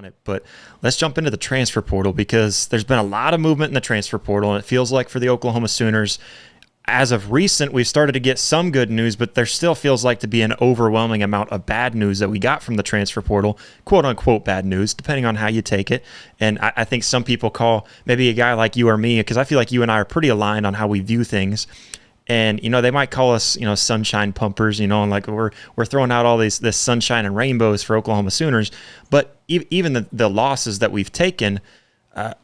on it, but let's jump into the transfer portal because there's been a lot of movement in the transfer portal, and it feels like for the Oklahoma Sooners, as of recent, we've started to get some good news, but there still feels like to be an overwhelming amount of bad news that we got from the transfer portal, quote unquote bad news, depending on how you take it. And I think some people call maybe a guy like you or me, because I feel like you and I are pretty aligned on how we view things. And, they might call us, sunshine pumpers, and like we're throwing out all this sunshine and rainbows for Oklahoma Sooners. But even the losses that we've taken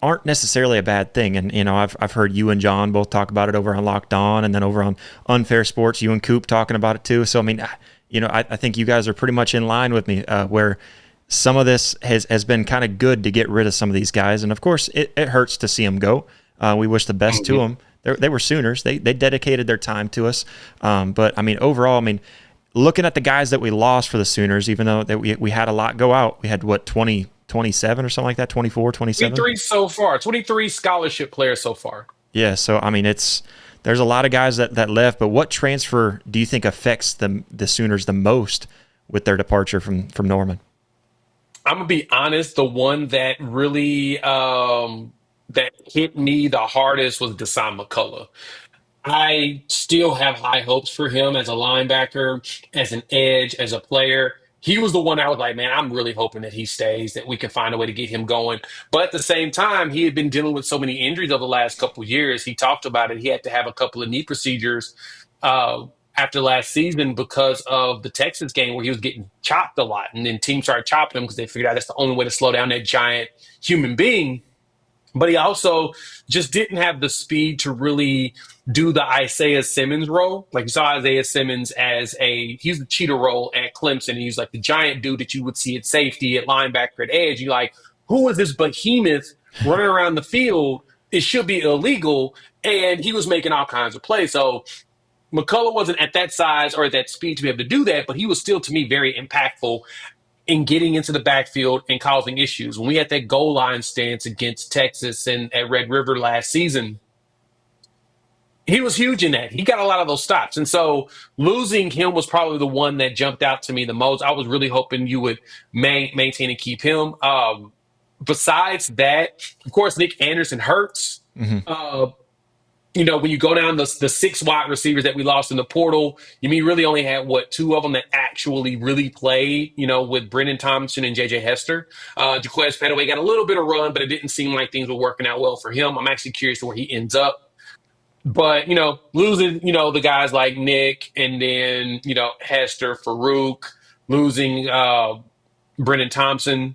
aren't necessarily a bad thing. And, I've heard you and John both talk about it over on Locked On, and then over on Unfair Sports, you and Coop talking about it too. So, I mean, I think you guys are pretty much in line with me where some of this has been kind of good to get rid of some of these guys. And of course, it hurts to see them go. We wish the best to them. They were Sooners. They dedicated their time to us. But I mean, overall, looking at the guys that we lost for the Sooners, even though that we had a lot go out, we had 27 or something like that, 24, 27? 23 so far, 23 scholarship players so far. Yeah, so I mean, there's a lot of guys that left, but what transfer do you think affects the Sooners the most with their departure from Norman? I'm gonna be honest. The one that really that hit me the hardest was Deshaun McCullough. I still have high hopes for him as a linebacker, as an edge, as a player. He was the one I was like, man, I'm really hoping that he stays, that we can find a way to get him going. But at the same time, he had been dealing with so many injuries over the last couple of years. He talked about it. He had to have a couple of knee procedures uh, after last season because of the Texas game where he was getting chopped a lot. And then teams started chopping him because they figured out that's the only way to slow down that giant human being. But he also just didn't have the speed to really do the Isaiah Simmons role. Like you saw Isaiah Simmons he's the cheetah role at Clemson. And he's like the giant dude that you would see at safety, at linebacker, at edge. You're like, who is this behemoth running around the field? It should be illegal. And he was making all kinds of plays. So McCullough wasn't at that size or at that speed to be able to do that, but he was still, to me, very impactful in getting into the backfield and causing issues. When we had that goal line stance against Texas and at Red River last season, he was huge in that. He got a lot of those stops. And so losing him was probably the one that jumped out to me the most. I was really hoping you would maintain and keep him. Besides that, of course, Nick Anderson hurts. Mm-hmm. When you go down the six wide receivers that we lost in the portal, you really only had two of them that actually really played, with Brendan Thompson and JJ Hester. Jaquez Petaway got a little bit of run, but it didn't seem like things were working out well for him. I'm actually curious to where he ends up. But, losing, the guys like Nick and then, Hester, Farouk, losing Brendan Thompson.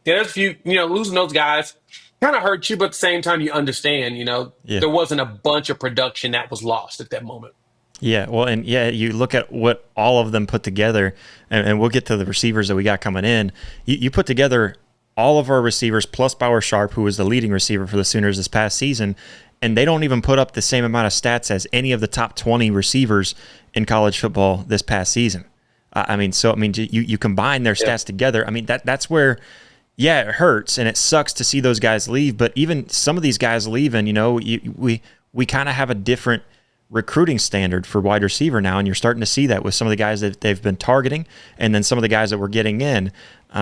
Yeah, there's a few, losing those guys kind of hurt you, but at the same time, you understand, there wasn't a bunch of production that was lost at that moment. Yeah, well, and you look at what all of them put together, and we'll get to the receivers that we got coming in. You put together all of our receivers plus Bauer Sharp, who was the leading receiver for the Sooners this past season, and they don't even put up the same amount of stats as any of the top 20 receivers in college football this past season. You combine their stats together. I mean, that's where. Yeah, it hurts and it sucks to see those guys leave, but even some of these guys leaving, we kind of have a different recruiting standard for wide receiver now, and you're starting to see that with some of the guys that they've been targeting, and then some of the guys that we're getting in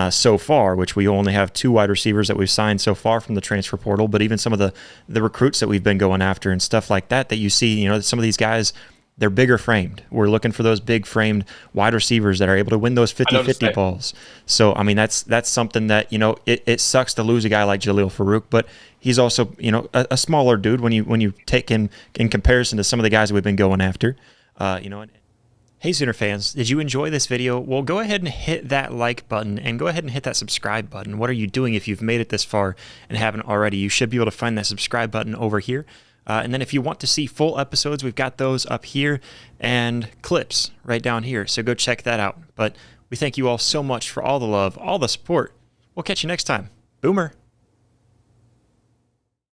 so far, which we only have 2 wide receivers that we've signed so far from the transfer portal, but even some of the recruits that we've been going after and stuff like that you see, some of these guys, they're bigger framed. We're looking for those big framed wide receivers that are able to win those 50-50 balls. So, that's something that, it sucks to lose a guy like Jaleel Farouk, but he's also, a smaller dude when you take him in comparison to some of the guys that we've been going after. Hey, Sooner fans, did you enjoy this video? Well, go ahead and hit that like button and go ahead and hit that subscribe button. What are you doing if you've made it this far and haven't already? You should be able to find that subscribe button over here. And then if you want to see full episodes, we've got those up here and clips right down here. So go check that out. But we thank you all so much for all the love, all the support. We'll catch you next time. Boomer.